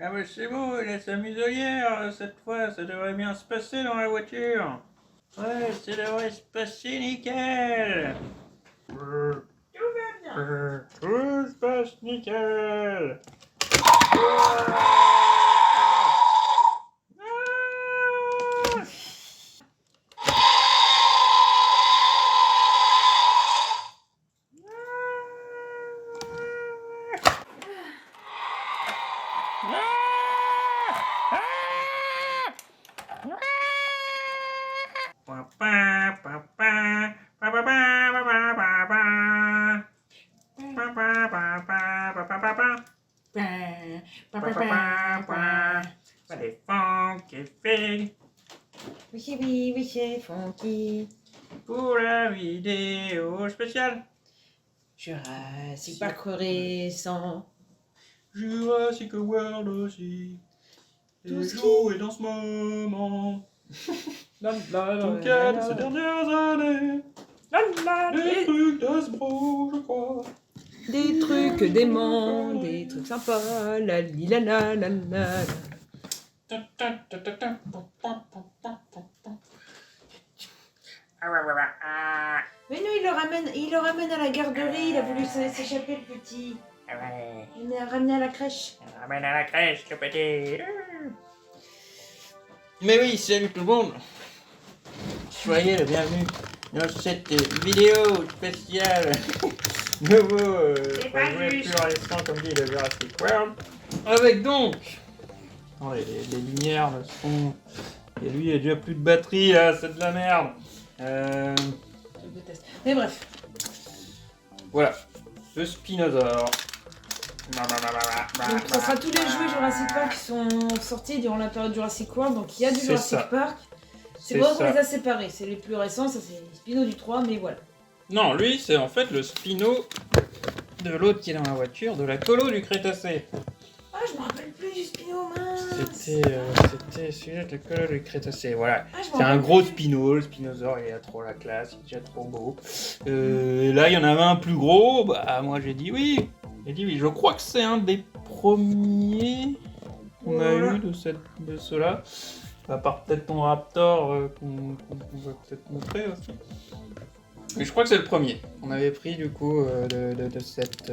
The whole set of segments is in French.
Ah bah c'est bon, il a sa muselière cette fois, ça devrait bien se passer dans la voiture. Ouais, ça devrait se passer nickel. Tout va bien. Tout se passe nickel. C'est Funky Fig Oui, c'est funky. pour la vidéo spéciale. Jurassic Park récent. Jurassic World aussi. Tout Et ce Joe est dans ce moment. Tout cas de ces dernières années. Des trucs d'Asbro, je crois. Des trucs déments, des trucs sympas, la li la la la la. Mais non, il le ramène à la garderie, il a voulu s'échapper le petit. Il l'a ramené à la crèche. Ramène à la crèche, le petit. Mais oui, salut tout le monde. Soyez le bienvenu dans cette vidéo spéciale. Nouveau projet pur récent, comme dit le Jurassic World. Avec donc les lumières, le son. Et lui, il n'y a déjà plus de batterie là, c'est de la merde. Je déteste. Mais bref. Voilà, le Spinosaure. Donc ça sera tous les jouets Jurassic Park qui sont sortis durant la période Jurassic World. Donc il y a du C'est Jurassic ça. Park. C'est C'est bon qu'on ça. les a séparés. C'est les plus récents, ça c'est Spino du 3, mais voilà. Non, lui, c'est en fait le Spino de l'autre qui est dans la voiture, de la colo du Crétacé. Ah, je me rappelle plus du Spino, mince. C'était celui-là de la colo du Crétacé, voilà. Ah, je me C'est un rappelle gros plus. Spino, le Spinosaure, il a trop la classe, il est déjà trop beau. Là, il y en avait un plus gros, bah moi j'ai dit oui. J'ai dit oui, je crois que c'est un des premiers qu'on a Voilà. eu de ceux-là. À part peut-être ton Raptor qu'on va peut-être montrer aussi. Mais je crois que c'est le premier. On avait pris du coup de cette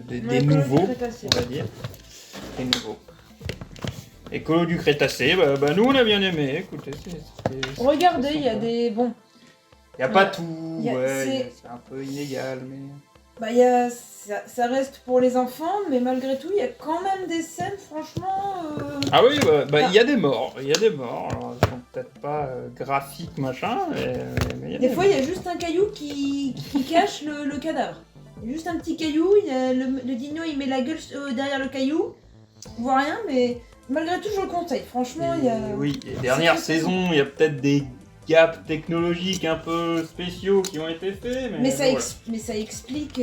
des nouveaux, on va dire. Des nouveaux. Écolo du Crétacé, bah nous on a bien aimé. Écoutez, Regardez, il y a des. Bon. Il n'y a pas tout, Y a- ouais, c'est un peu inégal, mais. Bah, il y a. Ça reste pour les enfants, mais malgré tout, il y a quand même des scènes, franchement. Ah oui, il y a des morts, il y a des morts. Alors, elles sont peut-être pas graphiques, machin, mais il y a Des des fois, il y a juste un caillou qui cache le cadavre. Il y a juste un petit caillou, le dino il met la gueule derrière le caillou. On voit rien, mais malgré tout, je le conseille. Franchement, il y a. Oui, et dernière saison, il y a peut-être des gaps technologiques un peu spéciaux qui ont été faits, mais Mais ça explique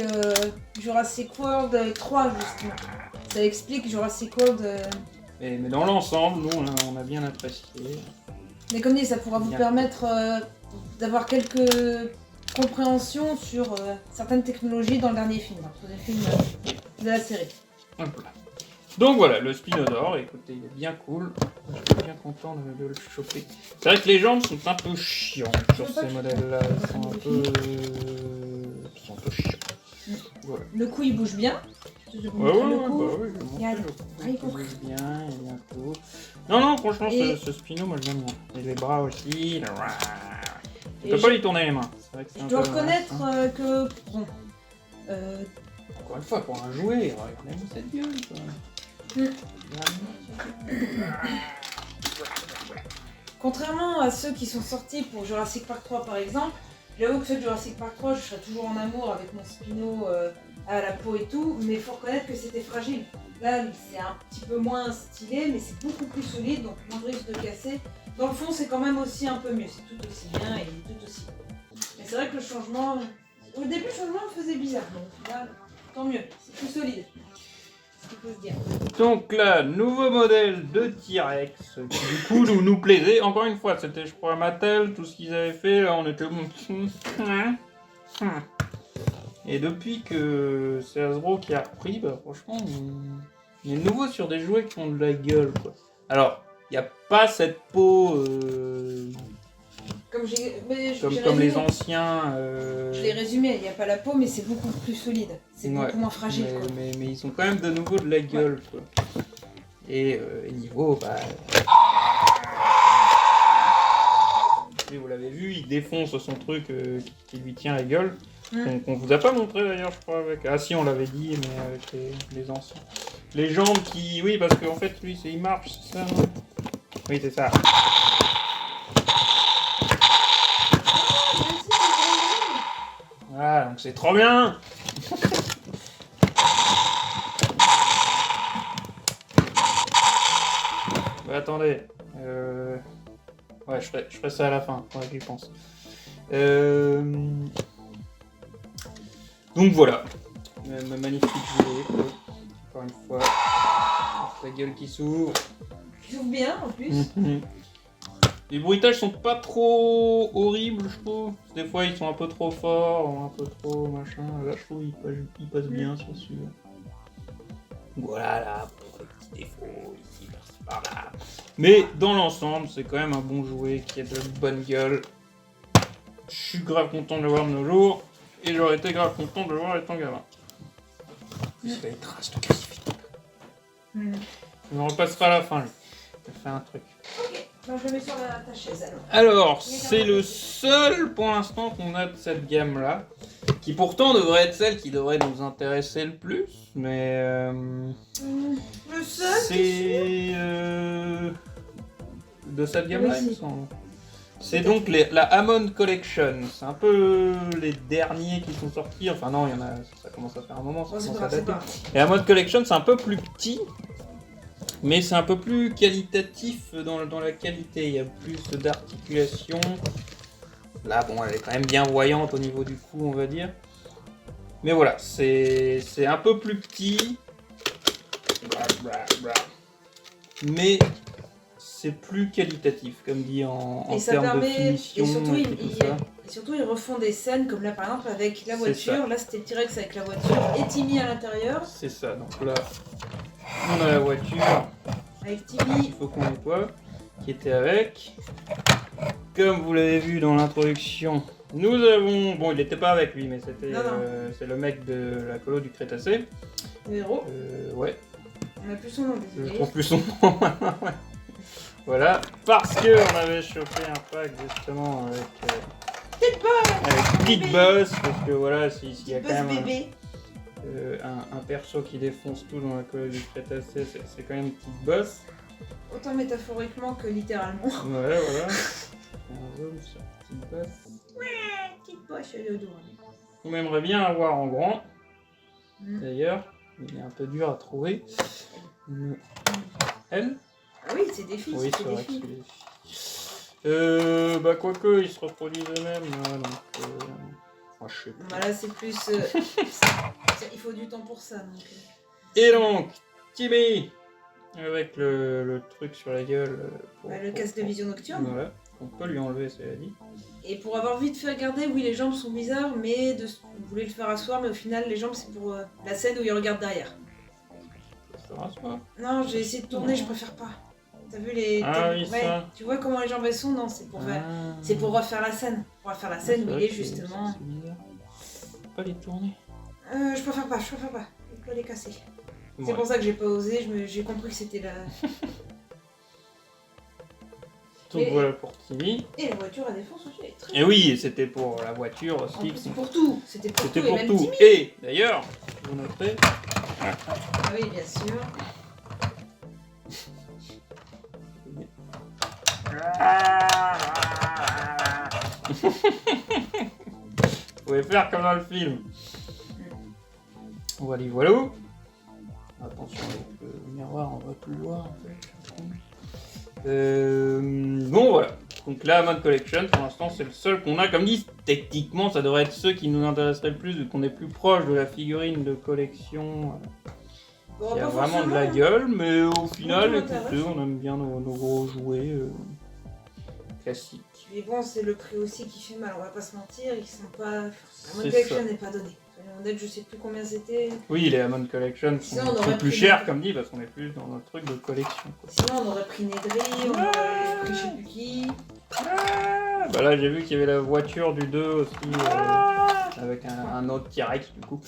Jurassic World 3, justement. Ça explique Jurassic World. mais dans l'ensemble, nous, on a bien apprécié. Mais comme dit, ça pourra vous Bien. permettre d'avoir quelques compréhensions sur certaines technologies dans le dernier film, le dernier film de la série. Hop là. Donc voilà, le Spinosaure, écoutez, il est bien cool. Je suis bien content de le choper. C'est vrai que les jambes sont un peu chiantes sur ces modèles-là. Ils sont un peu chiants. Voilà. Le cou il bouge bien. Je vais vous Ouais, montrer ouais, le ouais, cou. bah oui, je vais Regarde. montrer le cou. Ah, il faut- bouge bien, il est bien cool. Non, franchement, Et- ce Spino, moi je l'aime bien. Et les bras aussi. Tu Et peux je- pas lui tourner les mains. C'est vrai que c'est Je un dois peu reconnaître vache, hein. que. Bon. Encore une fois, pour un jouet, regardez-moi cette gueule, quoi. Contrairement à ceux qui sont sortis pour Jurassic Park 3 par exemple, j'avoue que ceux de Jurassic Park 3, je serais toujours en amour avec mon Spino à la peau et tout, mais il faut reconnaître que c'était fragile. Là, c'est un petit peu moins stylé, mais c'est beaucoup plus solide, donc moins de risque de casser. Dans le fond, c'est quand même aussi un peu mieux, c'est tout aussi bien et tout aussi bon. Mais c'est vrai que le changement... Au début, le changement me faisait bizarre, donc là, tant mieux, c'est plus solide. C'est ce qu'il faut se dire. Donc là, nouveau modèle de T-Rex qui du coup nous plaisait. Encore une fois, c'était je crois Mattel, tout ce qu'ils avaient fait, là on était bon. Et depuis que c'est Hasbro qui a repris, bah franchement, On est de nouveau sur des jouets qui ont de la gueule, quoi. Alors, il n'y a pas cette peau Comme comme les anciens. Je l'ai résumé, il n'y a pas la peau, mais c'est beaucoup plus solide. C'est beaucoup moins fragile. Quoi. Mais ils ont quand même de nouveau de la gueule, quoi. Et niveau, bah. Et vous l'avez vu, il défonce son truc qui lui tient la gueule. Qu'on vous a pas montré d'ailleurs, je crois. Avec... Ah si, on l'avait dit, mais avec les anciens. Les jambes qui. Oui, parce qu'en fait, lui, il marche, c'est ça, non? Oui, c'est ça. Voilà, donc c'est trop bien. Bah, attendez. Ouais, je ferai ça à la fin, faudrait que j'y pense. Donc voilà. Ma magnifique jouet, quoi. Encore une fois. La gueule qui s'ouvre. Qui s'ouvre bien en plus. Les bruitages sont pas trop horribles, je trouve. Des fois, ils sont un peu trop forts, un peu trop machin. Là, je trouve qu'ils passent bien sur celui-là. Voilà, là, pour les petits défauts, ici, par là. Mais dans l'ensemble, c'est quand même un bon jouet qui a de bonne gueule. Je suis grave content de le voir de nos jours. Et j'aurais été grave content de le voir étant gamin. Il y a des traces de créativité. On en repassera à la fin, lui. Je vais faire un truc. Ok, donc je le mets sur ta chaise alors. Alors, c'est le seul pour l'instant qu'on a de cette gamme-là. Qui pourtant devrait être celle qui devrait nous intéresser le plus. Mais. Le seul c'est. De cette gamme-là, Oui, il me semble. C'est donc la Hammond Collection. C'est un peu les derniers qui sont sortis. Enfin, non, il y en a. Ça commence à faire un moment. Ça commence à dater. Et Hammond Collection, c'est un peu plus petit. Mais c'est un peu plus qualitatif dans la qualité. Il y a plus d'articulation. Là, bon, elle est quand même bien voyante au niveau du cou, on va dire. Mais voilà, c'est un peu plus petit. Mais c'est plus qualitatif, comme dit en termes de finition. Et surtout, ils refont des scènes comme là, par exemple, avec la voiture. Là, c'était le T-Rex avec la voiture et Timmy à l'intérieur. C'est ça, donc là, on a la voiture. Avec Timmy. Il faut qu'on nettoie. Qui était avec. Comme vous l'avez vu dans l'introduction, nous avons... Bon, il n'était pas avec lui, mais c'était c'est le mec de la colo du Crétacé. Le héros. Ouais. On a plus son nom, désolé. Je trouve plus son nom. Voilà, parce qu'on avait chopé un pack justement avec Pete Boss, parce que voilà, s'il y a quand même un perso qui défonce tout dans la colo du Crétacé, c'est quand même Pete Boss. Autant métaphoriquement que littéralement. Ouais, voilà. Un zoom sur Petite Boss. Ouais, Petite Boss, elle est au dos. On aimerait bien avoir en grand. D'ailleurs, il est un peu dur à trouver. Elle? Ah oui, c'est des filles. Oui, c'est vrai que c'est des filles. Bah, quoique, ils se reproduisent eux-mêmes. Donc, je sais pas. Bah là, c'est plus. Il faut du temps pour ça. Donc. Et donc, Timmy! Avec le truc sur la gueule. Le casque de vision nocturne. Voilà, on peut lui enlever, cela dit. Et pour avoir vite fait regarder, oui, les jambes sont bizarres, mais on voulait le faire asseoir, mais au final, les jambes, c'est pour la scène où il regarde derrière. Ça se rasseoir? Non, j'ai essayé de tourner, je préfère pas. T'as vu les. Ah oui, ouais, ça. Tu vois comment les jambes elles sont? Non, c'est pour refaire la scène. Pour refaire la scène où il est justement. C'est bizarre. Pas les tourner. Je préfère pas. Il peut les casser. C'est pour ça que j'ai pas osé, j'ai compris que c'était la... Donc voilà pour Timmy. Et la voiture à défense aussi, elle est très... Et oui, c'était pour la voiture aussi. C'est pour tout. C'était pour tout. Et même tout. Timmy. Et d'ailleurs, vous noterez... Ah oui, bien sûr. Vous pouvez faire comme dans le film. Voilà, voilà. Attention avec le miroir, on va plus le voir en fait. Bon voilà. Donc la Hammond Collection, pour l'instant, c'est le seul qu'on a. Comme dit, techniquement, ça devrait être ceux qui nous intéresseraient le plus, vu qu'on est plus proche de la figurine de collection. Qui a vraiment de la gueule, mais au final, écoutez, on aime bien nos gros jouets classiques. Mais bon, c'est le prix aussi qui fait mal, on va pas se mentir, ils sont pas... La Hammond Collection n'est pas donnée. En date, je sais plus combien c'était. Oui, les Hammond Collection Sinon, on sont aurait plus pris chers, des- comme dit, parce qu'on est plus dans notre truc de collection. Quoi. Sinon, on aurait pris Nedry, on aurait pris je sais plus qui. Ah, bah là, j'ai vu qu'il y avait la voiture du 2 aussi, avec un autre T-Rex, du coup.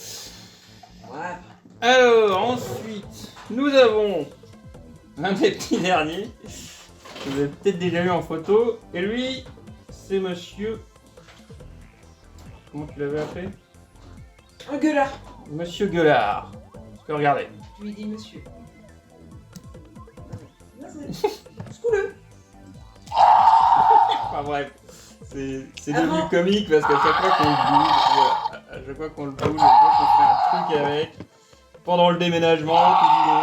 Ouais. Alors, ensuite, nous avons un des petits derniers, que vous avez peut-être déjà vu en photo, et lui, c'est monsieur... Comment tu l'avais appelé? Un gueulard. Monsieur Gueulard. Parce que regardez. Je lui dis monsieur. Là, c'est cool. Enfin bref, c'est Avant- devenu comique parce qu'à chaque fois qu'on le bouge, voilà, à chaque fois qu'on le bouge, à chaque fois qu'on fait un truc avec, pendant le déménagement, tout du long,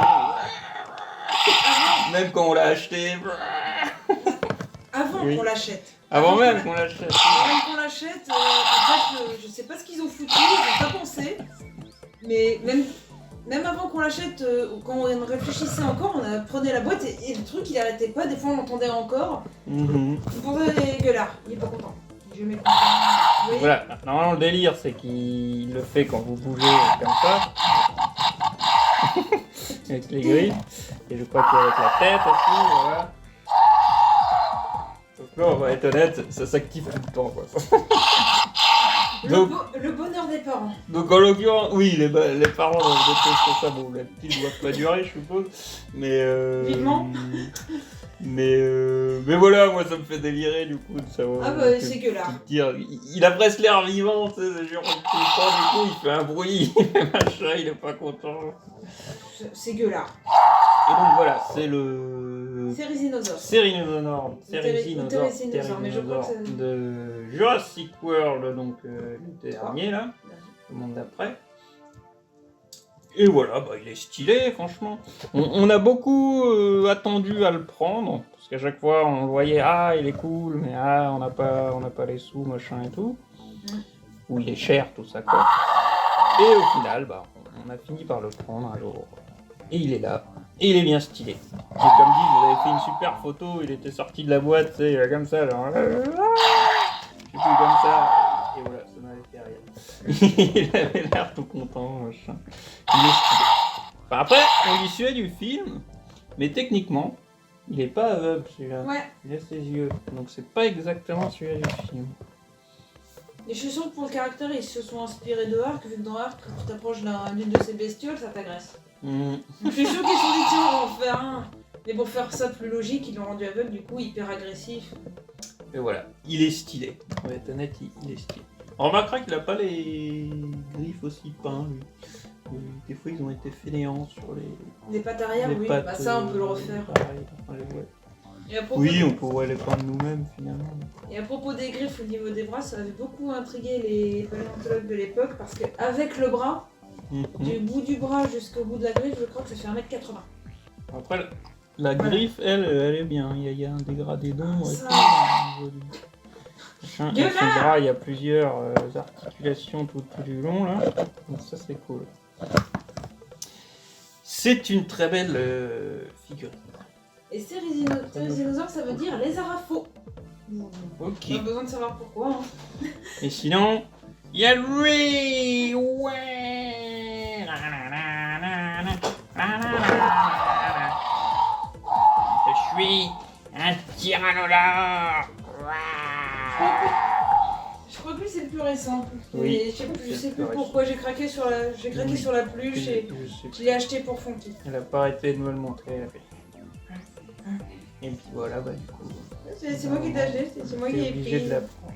même quand on l'a acheté, Avant Oui. qu'on l'achète. avant même qu'on l'achète. Avant qu'on l'achète, en fait, je sais pas ce qu'ils ont foutu, ils ont pas pensé. Mais même avant qu'on l'achète, quand on réfléchissait encore, on prenait la boîte et le truc il arrêtait pas, des fois on l'entendait encore. Mhm. C'est pour ça les gueulards, il est pas content. Je mets content. Vous voyez. Voilà, normalement le délire c'est qu'il le fait quand vous bougez comme ça, avec les griffes, et je crois qu'avec la tête aussi, voilà. Donc là on va être honnête, ça s'active tout le temps quoi. Donc- Le bonheur des parents. Donc en l'occurrence, oui, les parents doivent détester ça, bon, les petits ne doivent pas durer, je suppose, mais... Vivement. mais voilà, moi ça me fait délirer du coup de savoir... Ah bah c'est gueulard. Il a presque l'air vivant, tu sais, c'est genre tout le temps, du coup il fait un bruit, il fait machin, il est pas content. C'est gueulard. Et donc voilà, c'est le... C'est Rhizinosaure. Cérinodonor, Ptéridinosaure, mais je crois que c'est- de Jurassic World, donc le dernier là. Le monde d'après. Et voilà, bah, il est stylé, franchement. On a beaucoup attendu à le prendre, parce qu'à chaque fois on le voyait, ah il est cool, mais ah on n'a pas les sous, machin et tout. Ou il est cher, tout ça quoi. Et au final, bah, on a fini par le prendre un jour. Et il est là. Et il est bien stylé. Et comme dit, vous avez fait une super photo, il était sorti de la boîte, tu sais, il est comme ça, genre... Je suis plus comme ça. Et voilà, ça m'avait fait rire. Il avait l'air tout content, machin. Il est stylé. Enfin, après, on dit celui du film, mais techniquement, il est pas aveugle celui-là. Ouais. Il a ses yeux. Donc c'est pas exactement celui-là du film. Et je suis sûre que pour le caractère, ils se sont inspirés de Ark, vu que dans Ark, quand tu t'approches d'une de ces bestioles, ça t'agresse. Donc je suis sûre qu'ils se sont dit, tiens, on va en faire un. Mais pour faire ça plus logique, ils l'ont rendu aveugle, du coup, hyper agressif. Et voilà, il est stylé. On va être honnête, il est stylé. On remarquera qu'il a pas les griffes aussi peints, lui. Des fois, ils ont été fainéants sur Les pattes arrière, les oui, pattes, bah ça, on peut le refaire. pareil, enfin, ouais. Et à propos Oui, on pourrait les peindre nous-mêmes, finalement. Et à propos des griffes au niveau des bras, ça avait beaucoup intrigué les paléontologues de l'époque parce qu'avec le bras, du bout du bras jusqu'au bout de la griffe, je crois que ça fait 1m80. Après, la griffe, elle est bien. Il y a un dégradé d'ombre et Ça. tout, au niveau du machin. Et Gueulard. son bras, il y a plusieurs articulations tout du long, là. Donc ça, c'est cool. C'est une très belle figurine. Et Cérizinosaure, ça veut dire lézard à faux. Ok. Pas besoin de savoir pourquoi. Hein. Et sinon, il y a lui. Ouais. Je suis un tyrannosaure. Je crois que lui c'est le plus récent. Oui, Et je sais plus pourquoi j'ai craqué sur la sur la peluche et je l'ai acheté pour Fonky. Elle a pas arrêté de me le montrer. Elle a fait... Et puis voilà, bah du coup. C'est moi qui t'ai acheté, c'est moi qui T'es ai obligé pris. de la prendre.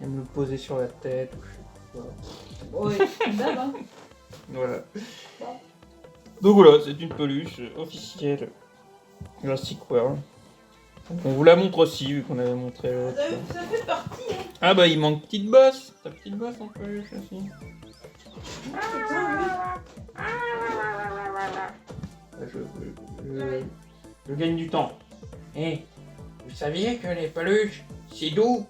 Et me le poser sur la tête. Ou je sais pas quoi. Ouais, d'hab, hein. Voilà. Donc voilà, c'est une peluche officielle Jurassic World. On vous la montre aussi, vu qu'on avait montré l'autre. Ça fait partie, hein. Ah bah il manque petite bosse. Ta petite bosse en peluche aussi. Putain, oui. Je gagne du temps. Eh, vous saviez que les peluches, c'est doux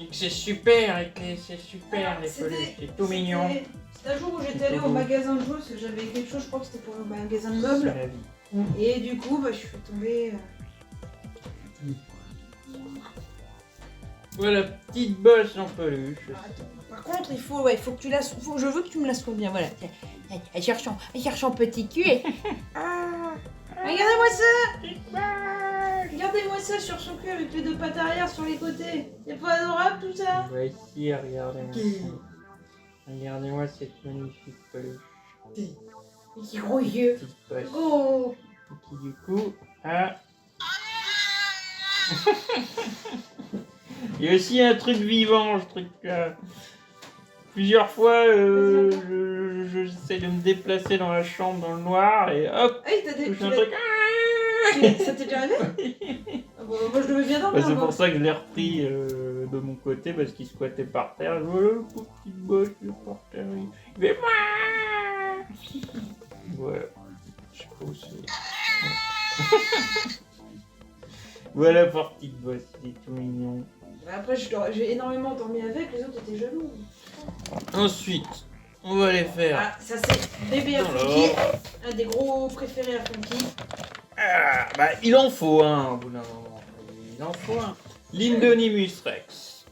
et que c'est super, et que c'est super les peluches, c'est tout mignon. C'était un jour où j'étais allée au magasin de jouets parce que j'avais quelque chose, je crois que c'était pour le magasin de meubles. C'est la vie. Et du coup, bah, je suis tombée. Voilà, petite bosse en peluche. Attends, Par contre, il faut que tu la je veux que tu me la sois bien, voilà. Elle cherche en petit cul et... Ah, regardez-moi ça. Regardez-moi ça sur son cul avec les deux pattes arrière sur les côtés. C'est pas adorable tout ça? Voici, regardez-moi ça. Regardez-moi cette magnifique peluche. Et qui gros yeux. Petite poche. Oh. Qui du coup a... Il y a aussi un truc vivant, ce truc-là. Plusieurs fois, j'essaie de me déplacer dans la chambre dans le noir et hop, Ah, il t'a touche un truc. Ça t'est déjà arrivé? Ah bon, moi je le veux bien dormir. C'est pour ça que je l'ai repris de mon côté parce qu'il squattait par terre. Voilà, le pauvre petit boss par terre. Il fait voilà. Je sais pas où c'est. Voilà pour petit boss, il est tout mignon. Après, j'ai énormément dormi avec, les autres étaient jaloux. Ensuite, on va les faire. Ah, ça c'est bébé à Funky, un des gros préférés à Funky. Ah, bah, il en faut un au bout d'un moment. Il en faut un. L'Indonimus Rex.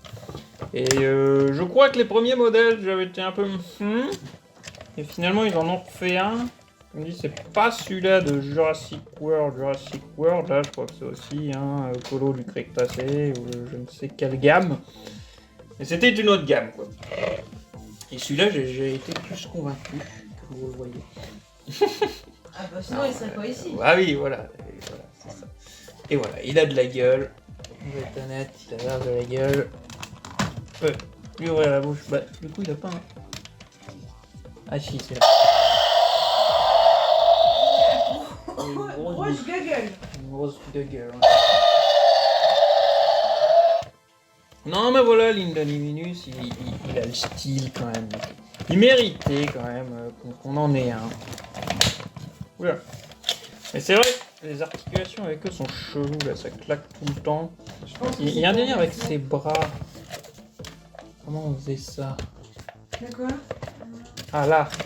Et je crois que les premiers modèles, j'avais été un peu... Et finalement, ils en ont refait un. On me dit c'est pas celui-là de Jurassic World. Là, je crois que c'est aussi un colo du Crétacé ou je ne sais quelle gamme. Mais c'était une autre gamme, quoi. Et celui-là, j'ai été plus convaincu, comme vous le voyez. Ah bah sinon il serait pas ici. Ah oui, voilà, c'est ça. Et voilà, il a de la gueule. On va être honnête, il a l'air de la gueule. Lui ouvrir la bouche, bah du coup il a pas un... Ah si, c'est là. Grosse gueule. Une grosse gueule. Non mais voilà, l'Indonimus, il a le style quand même. Il méritait quand même qu'on en ait un. Oula. Mais c'est vrai, les articulations avec eux sont cheloues là, ça claque tout le temps. Il y a un délire avec ses bras. Comment on faisait ça? D'accord. Ah là. Je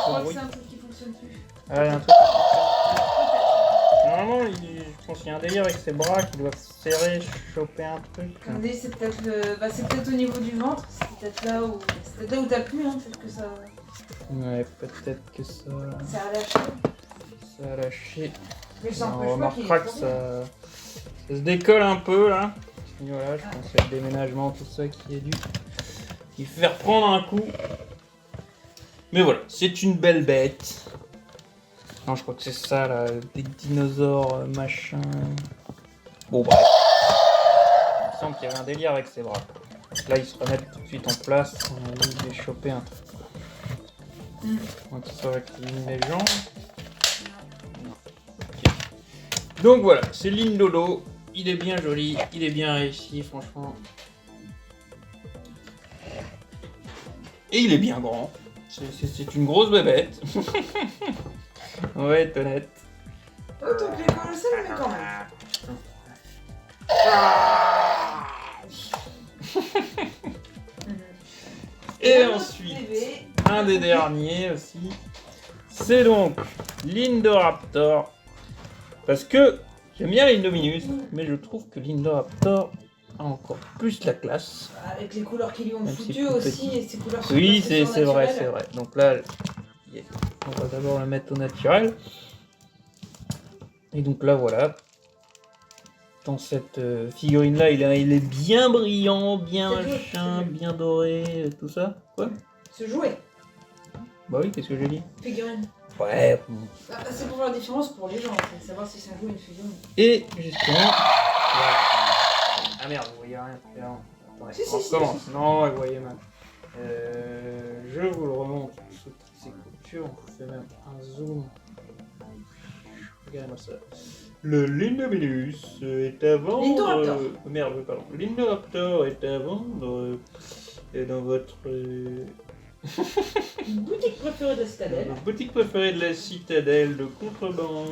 crois que c'est un truc qui fonctionne plus. Ah, il y a un truc. Normalement, je pense qu'il y a un délire avec ses bras qui doivent serrer, choper un truc. Attendez, c'est peut-être au niveau du ventre, c'est peut-être là où t'appuies, hein, peut-être que ça. Ouais, peut-être que ça. Ça a lâché. Ça a lâché. Mais ça On n'empêche pas qu'il remarquera est que trop bien. ça se décolle un peu là. Et voilà, je pense que c'est le déménagement, tout ça qui a dû y faire prendre un coup. Mais voilà, c'est une belle bête. Non, je crois que c'est ça là, des dinosaures machin. Bon, bref. Il semble qu'il y avait un délire avec ses bras. Donc là, ils se remettent tout de suite en place. On a envie de choper un truc. Donc, ça va cligner les jambes. Okay. Donc voilà, c'est l'Indolo. Il est bien joli, il est bien réussi, franchement. Et il est bien grand. C'est une grosse bébête. On va être honnête. Autant que les colossales, mais quand même. Et un autre ensuite, bébé. un des derniers aussi, c'est donc l'Indoraptor. Parce que j'aime bien l'Indominus, mais je trouve que l'Indoraptor a encore plus la classe. Avec les couleurs qui lui ont Même si foutu c'est plus aussi, petit. et ces couleurs Oui, sont pas c'est vrai, naturelles. c'est vrai. Donc là, on va d'abord le mettre au naturel. Et donc là, voilà. Dans cette figurine-là, il est bien brillant, bien C'est joli, machin, c'est joli. bien doré, tout ça. Quoi? Se jouer, Bah oui, qu'est-ce que j'ai dit? figurine. Ouais. Ah, c'est pour faire la différence pour les gens, c'est savoir si c'est un jouet ou une figurine. Et justement... Voilà. Ah merde, vous voyez rien. Attendez, Si, on si, recommence. Non, vous voyez mal. Je vous le remonte sous toutes ses coutures. On fait même un zoom. Regardez-moi ça. Le Lindominus est à vendre... L'Indoraptor. Merde, pardon. L'Indoraptor est à vendre dans votre... Boutique préférée de la citadelle. Boutique préférée de la citadelle de contrebande,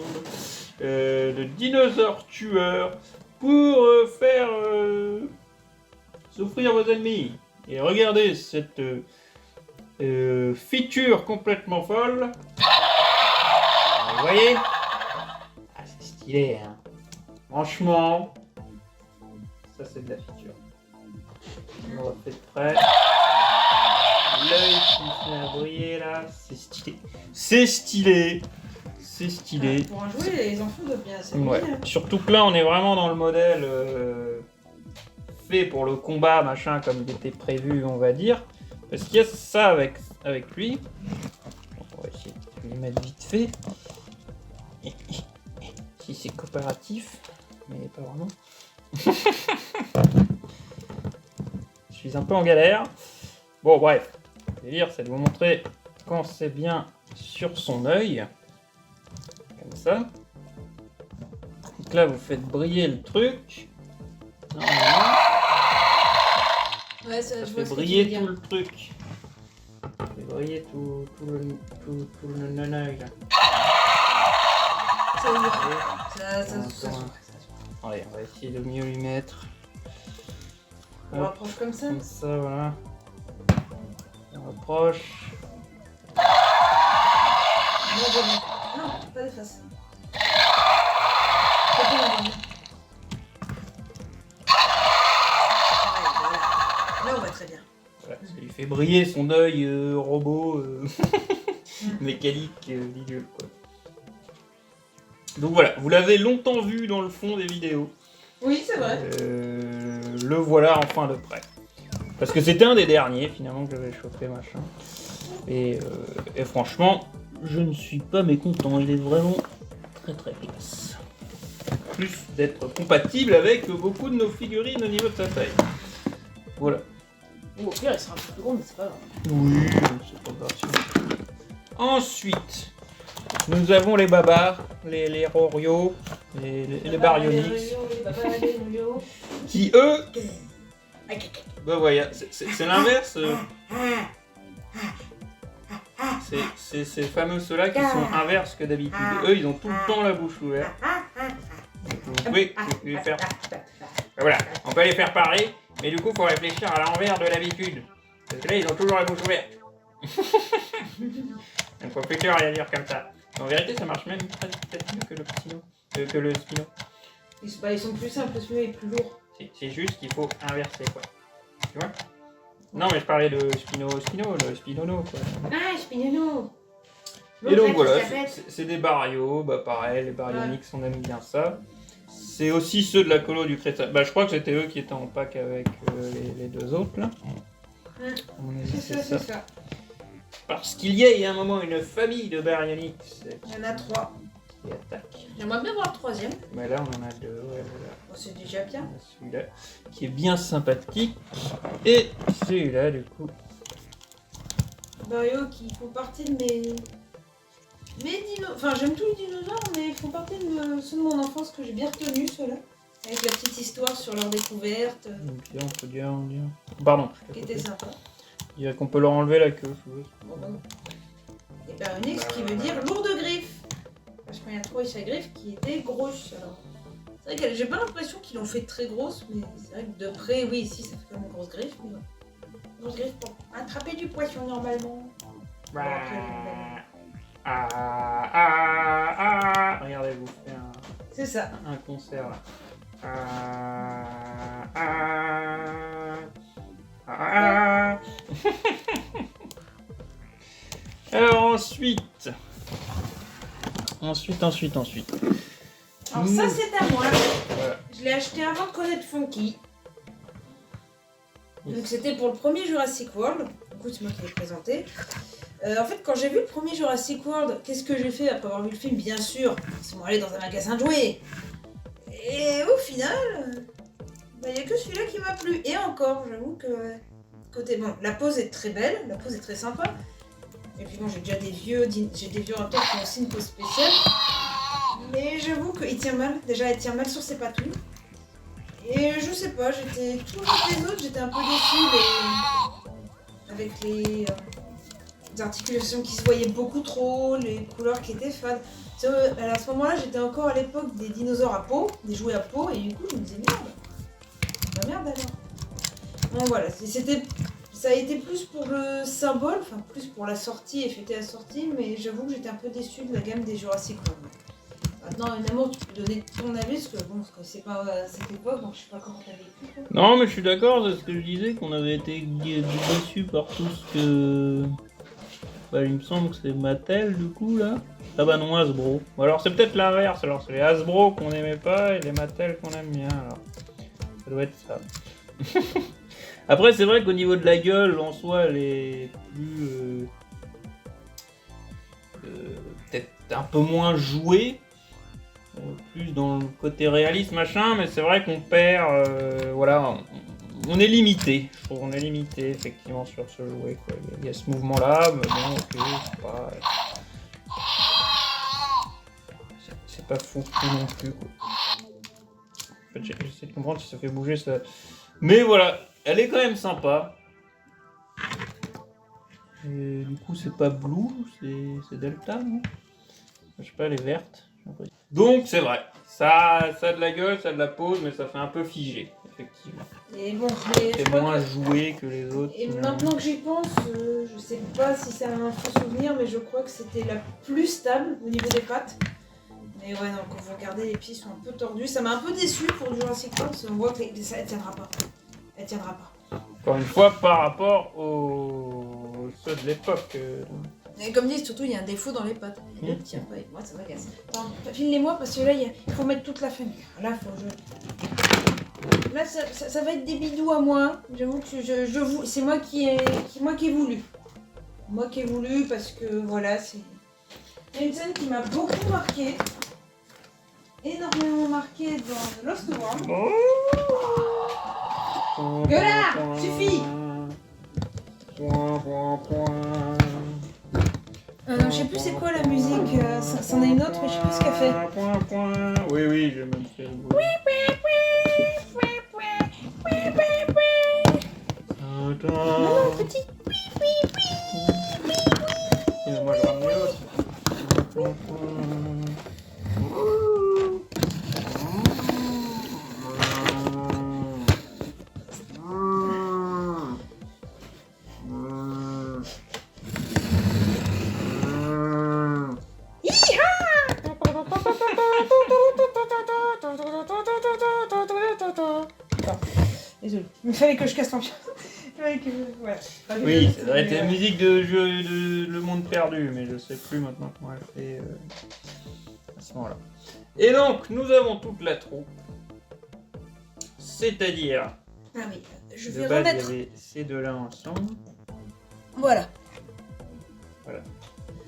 de dinosaures tueurs, pour faire souffrir vos ennemis. Et regardez cette feature complètement folle. Vous voyez? Ah, c'est stylé, hein. Franchement, ça c'est de la feature. On va faire de près. L'œil qui se met à briller là, c'est stylé. C'est stylé. C'est stylé. Pour un jouet, les enfants doivent bien Ouais. s'amuser. Surtout que là, on est vraiment dans le modèle fait pour le combat, machin, comme il était prévu, on va dire. Parce qu'il y a ça avec lui. On va essayer de les mettre vite fait. Si c'est coopératif, mais pas vraiment. Je suis un peu en galère. Bon, bref. Le délire, c'est de vous montrer quand c'est bien sur son œil. Comme ça. Donc là, vous faites briller le truc. Normalement, Ouais, ça je fait vois ce que tu veux briller dire. tout le truc. Ça fait briller tout le œil là. Ça, Attends, se voit, ça se voit. Allez, on va essayer de mieux lui mettre. On rapproche comme ça. Comme ça, voilà. On rapproche. Non, pas de face. C'est bon, on va. Ouais, voilà. Là, on va très bien. Voilà, ça lui fait briller son œil robot mécanique bidule quoi. Donc voilà, vous l'avez longtemps vu dans le fond des vidéos. Oui, c'est vrai. Le voilà enfin de près. Parce que c'était un des derniers finalement que j'avais chopé machin. Et franchement, je ne suis pas mécontent, il est vraiment très très classe. Plus d'être compatible avec beaucoup de nos figurines au niveau de sa taille. Voilà. Ou au pire, il sera un peu plus gros, mais c'est pas grave. Oui, c'est pas grave. Ensuite, nous avons les babards, les Rorio, les Baryonyx, qui eux, bah voilà, c'est l'inverse. C'est ces fameux ceux-là qui sont inverses que d'habitude. Eux, ils ont tout le temps la bouche ouverte. Donc, vous pouvez les faire. Voilà, on peut les faire pareil, mais du coup, il faut réfléchir à l'envers de l'habitude. Parce que là, ils ont toujours la bouche ouverte. Donc, faut plutôt réagir comme ça. En vérité, ça marche même peut-être mieux que le Spino. Que le Spino. Ils sont plus simples, celui-là est plus lourd. C'est juste qu'il faut inverser, quoi. Tu vois? Non, mais je parlais de Spino, le Spinono, quoi. Ah, Spinono. Et donc voilà, c'est des Baryo, bah pareil, les Baryonyx, on aime bien ça. C'est aussi ceux de la colo du Crétacé. Bah je crois que c'était eux qui étaient en pack avec les deux autres là. À mon avis, C'est ça. Parce qu'il y a un moment une famille de Baryonyx Il y en a 3. qui attaque. J'aimerais bien voir le troisième. Mais là on en a deux, ouais voilà. Bon, c'est déjà bien. On a celui-là qui est bien sympathique. Et celui-là du coup. Barrio qui font partie de mes dinosaures. Enfin, j'aime tous les dinosaures, mais ils font partie de ceux de mon enfance que j'ai bien retenus, ceux-là. Avec la petite histoire sur leur découverte, Donc on peut dire. Pardon. qui était sympa. Je dirais qu'on peut leur enlever la queue. Je suppose. Bon, bon. Et Baryonyx qui veut dire lourde griffe. Parce qu'on a trouvé sa griffe qui était grosse. Alors, c'est vrai que j'ai pas l'impression qu'ils l'ont fait très grosse, mais c'est vrai que de près, oui, si, ça fait comme une grosse griffe. Mais grosse griffe pour attraper du poisson normalement. Bon, après, Regardez, vous faites c'est ça. un concert là. Alors ensuite. Ensuite. Alors ça, c'est à moi. Voilà. Je l'ai acheté avant de connaître Funky. Donc c'était pour le premier Jurassic World. Du coup, c'est moi qui l'ai présenté. En fait, quand j'ai vu le premier Jurassic World, qu'est-ce que j'ai fait après avoir vu le film? Bien sûr, c'est moi aller dans un magasin de jouets. Et au final, il n'y a que celui-là qui m'a plu. Et encore, j'avoue que côté bon, la pose est très belle, la pose est très sympa. Et puis bon, j'ai déjà des vieux raptors qui ont aussi une pose spéciale. Mais j'avoue qu'il tient mal. Déjà, il tient mal sur ses patouilles. Et je sais pas, j'étais tout avec les autres, j'étais un peu déçue avec les articulations qui se voyaient beaucoup trop, les couleurs qui étaient fades. Alors, à ce moment-là, j'étais encore à l'époque des dinosaures à peau, des jouets à peau, et du coup, je me disais merde. Bah merde alors. Bon voilà, ça a été plus pour le symbole, enfin plus pour la sortie et fêter la sortie, mais j'avoue que j'étais un peu déçue de la gamme des Jurassic World. Maintenant, évidemment, tu peux donner ton avis, parce que bon, c'est pas à cette époque, donc je sais pas comment t'as vécu, quoi. Non, mais je suis d'accord, c'est ce que je disais, qu'on avait été déçus par tout ce que... Bah, il me semble que c'est Mattel, du coup, là. Ah bah non, Hasbro. Ou alors c'est peut-être l'inverse, alors c'est les Hasbro qu'on aimait pas et les Mattel qu'on aime bien, alors. Ça doit être ça. Après, c'est vrai qu'au niveau de la gueule, en soi, elle est plus... peut-être un peu moins jouée. Plus dans le côté réaliste, machin, mais c'est vrai qu'on perd... voilà, on est limité. Je trouve qu'on est limité, effectivement, sur ce jouet, quoi. Il y a ce mouvement-là, mais bon, ok, c'est pas... C'est pas fou non plus, quoi. En fait, j'essaie de comprendre si ça fait bouger ça. Mais voilà, elle est quand même sympa. Et du coup, c'est pas Blue, c'est Delta, non? Je sais pas, elle est verte. Donc, c'est vrai. Ça a de la gueule, ça a de la pose, mais ça fait un peu figé, effectivement. Et bon, C'est moins joué que les autres. Et maintenant que j'y pense, je sais pas si c'est un faux souvenir, mais je crois que c'était la plus stable au niveau des pattes. Mais ouais, non, quand vous regardez, les pieds sont un peu tordus. Ça m'a un peu déçu pour du Jurassic Park, parce qu'on voit que ça, elle tiendra pas. Elle tiendra pas. Encore une fois, par rapport aux ceux de l'époque. Et comme dit, surtout, il y a un défaut dans les pattes. Elle ne tient pas, et moi, ça m'agace. Attends, file-les-moi, parce que là, il faut mettre toute la famille. Là, faut que je... Là, ça va être des bidous à moi. J'avoue que c'est moi qui ai voulu. Moi qui ai voulu, parce que, voilà, c'est... Il y a une scène qui m'a beaucoup marqué. Énormément marqué dans Lost World. Gueulard, suffit. Non, je sais plus c'est quoi la musique, c'en est une autre, mais je sais plus ce qu'elle fait. Oui, j'ai même fait le bruit. Non, petit. Moi, je ramène l'autre. Désolé, il fallait que je casse l'ambiance. Voilà. Oui, ça doit être la musique de jeu de Le Monde Perdu, mais je sais plus maintenant comment elle fait à ce moment-là. Et donc, nous avons toute la troupe, c'est-à-dire, Ah oui, je de vais base, remettre. il y avait ces deux-là ensemble. Voilà.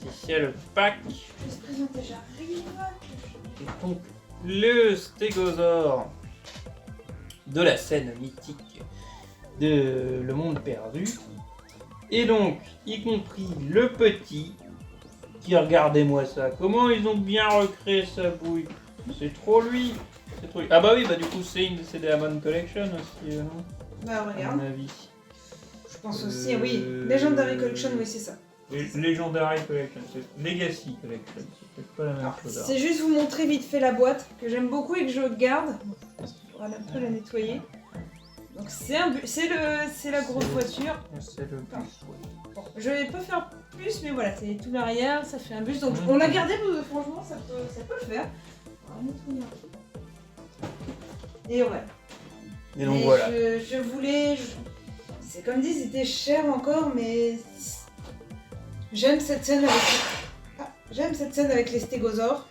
Ici, il y a le pack, Je vais se présenter, j'arrive. et donc le stégosaure de la scène mythique de Le Monde Perdu. Et donc, y compris le petit, qui, regardez-moi ça, comment ils ont bien recréé sa bouille. C'est trop lui. Ah bah oui, bah du coup c'est des Hammond Collection aussi, non? Bah À regarde. mon avis. Je pense aussi, oui. Legendary Collection, oui, c'est ça. Legendary Collection, c'est Legacy Collection, c'est peut-être pas la même Alors, chose. c'est juste vous montrer vite fait la boîte, que j'aime beaucoup et que je garde. Il faudra un peu la nettoyer. Donc c'est la grosse voiture. C'est le bus, ouais. Bon, je vais pas faire plus, mais voilà, c'est tout l'arrière, ça fait un bus. Donc on l'a gardé, franchement, ça peut le faire. On va nettoyer un peu. Et ouais. Et donc Mais voilà. Je voulais... C'est comme dit, c'était cher encore, mais... J'aime cette scène avec les stégosaures.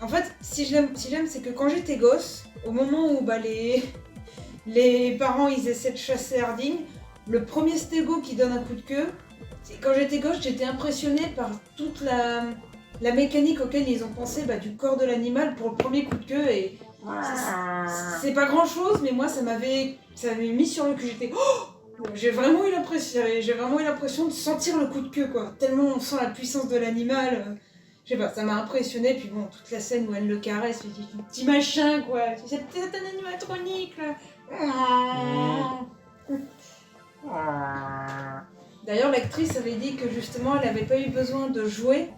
En fait, si j'aime, c'est que quand j'étais gosse, au moment où les parents ils essaient de chasser Harding, le premier stégo qui donne un coup de queue, quand j'étais gosse, j'étais impressionnée par toute la mécanique auquel ils ont pensé du corps de l'animal pour le premier coup de queue. Et c'est pas grand chose, mais moi ça m'avait mis sur le cul. J'ai vraiment eu l'impression de sentir le coup de queue, quoi. Tellement on sent la puissance de l'animal. Je sais pas, ça m'a impressionné. Puis bon, toute la scène où elle le caresse, elle dit petit machin, quoi. C'est peut-être un animatronique, là. D'ailleurs, l'actrice avait dit que justement, elle avait pas eu besoin de jouer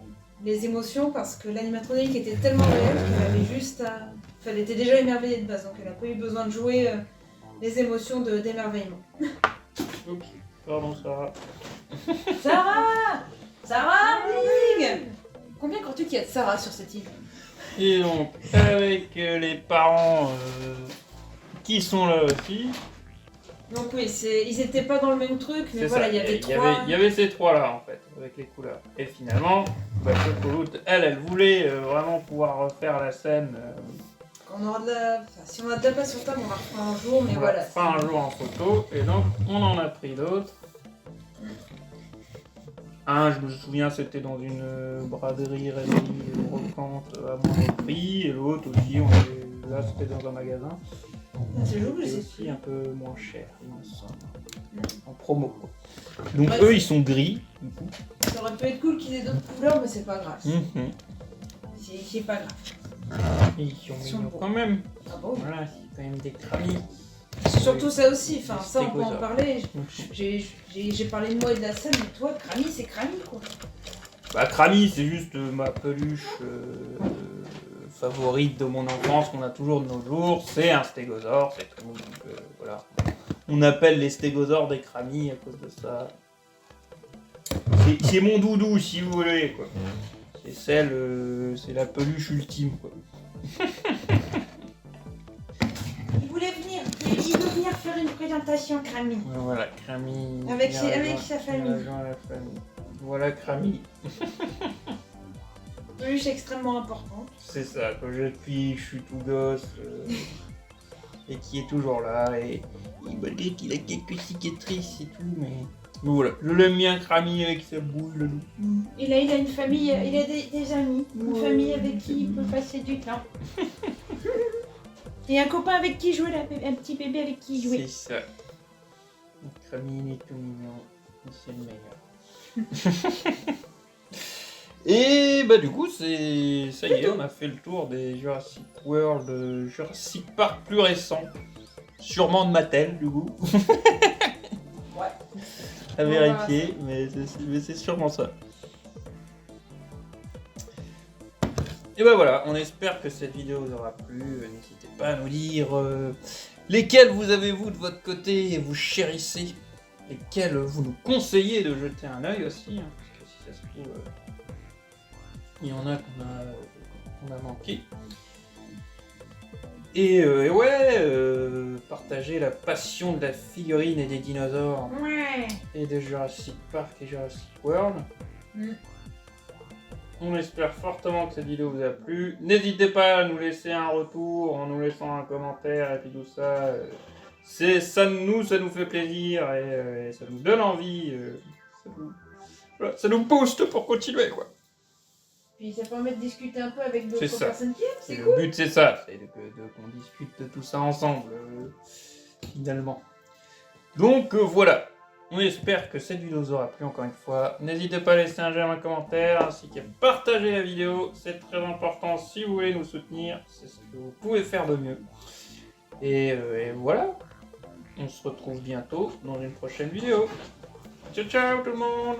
les émotions parce que l'animatronique était tellement réelle qu'elle avait juste à... Enfin, elle était déjà émerveillée de base, donc elle a pas eu besoin de jouer les émotions d'émerveillement. Oups, pardon Sarah. Sarah Harding. Combien crois-tu qu'il y a de Sarah sur cette île? Et donc, avec les parents qui sont là aussi. Donc oui, ils étaient pas dans le même truc, mais C'est voilà, ça. il y avait trois. Il y avait ces trois-là, en fait, avec les couleurs. Et finalement, Chocoloute, elle voulait vraiment pouvoir refaire la scène. On aura enfin, si on a de la place sur table, on la refera un jour, mais On voilà. la fera un jour en photo, et donc on en a pris d'autres. Un, je me souviens, c'était dans une braderie, rêverie, brocante à moindre prix, et l'autre aussi, là c'était dans un magasin. C'est joli, C'était c'est aussi un peu moins cher, il me semble. En promo, quoi. Donc Ouais, eux, ils sont gris, du coup. Ça aurait pu être cool qu'ils aient d'autres couleurs, mais c'est pas grave. Mhm. C'est pas grave. Et ils sont Ils sont mignons beaux. quand même. Ah bon? Voilà, c'est quand même des cramis. C'est surtout ça aussi, enfin ça on peut en Stégosaure. parler. J'ai parlé de moi et de la scène, mais toi, Crami, c'est Crami quoi. Bah, Crami, c'est juste ma peluche favorite de mon enfance qu'on a toujours de nos jours. C'est un stégosaure, c'est tout. Donc, voilà. On appelle les stégosaures des Crami à cause de ça. C'est mon doudou, si vous voulez, quoi. C'est la peluche ultime, quoi. Il veut venir faire une présentation, Crami. Voilà, Crami. Avec bien sa famille. rejoint la famille. Voilà, Crami. Peluche extrêmement importante. C'est ça, quand je suis tout gosse, et qui est toujours là, et il m'a dit qu'il a quelques cicatrices et tout, mais voilà, je l'aime bien Crami avec sa boule, le loup. Et là, il a une famille, il a des amis, une Ouais, famille avec qui il peut passer du temps. Et un copain avec qui jouer, un petit bébé avec qui jouer. C'est ça. Crami, il est tout mignon, c'est le meilleur. Et bah du coup, ça y est, on a fait le tour des Jurassic World, Jurassic Park plus récents. Sûrement de Mattel, du coup. Ouais. À vérifier, mais c'est sûrement ça. Et bah voilà, on espère que cette vidéo vous aura plu. N'hésitez pas à nous dire lesquels vous avez vous de votre côté et vous chérissez, lesquels vous nous conseillez de jeter un œil aussi, hein, parce que si ça se trouve, il y en a qu'on a manqué. Et ouais, partagez la passion de la figurine et des dinosaures Ouais. et de Jurassic Park et Jurassic World. On espère fortement que cette vidéo vous a plu. N'hésitez pas à nous laisser un retour en nous laissant un commentaire et puis tout ça. Ça nous fait plaisir et ça nous donne envie. Ça nous booste pour continuer, quoi. Puis ça permet de discuter un peu avec d'autres C'est ça. personnes qui aiment, Et c'est le cool. but c'est ça, c'est qu'on discute de tout ça ensemble, finalement. Donc voilà, on espère que cette vidéo vous aura plu encore une fois. N'hésitez pas à laisser un j'aime, un commentaire, ainsi qu'à partager la vidéo. C'est très important si vous voulez nous soutenir, c'est ce que vous pouvez faire de mieux. Et voilà, on se retrouve bientôt dans une prochaine vidéo. Ciao ciao tout le monde!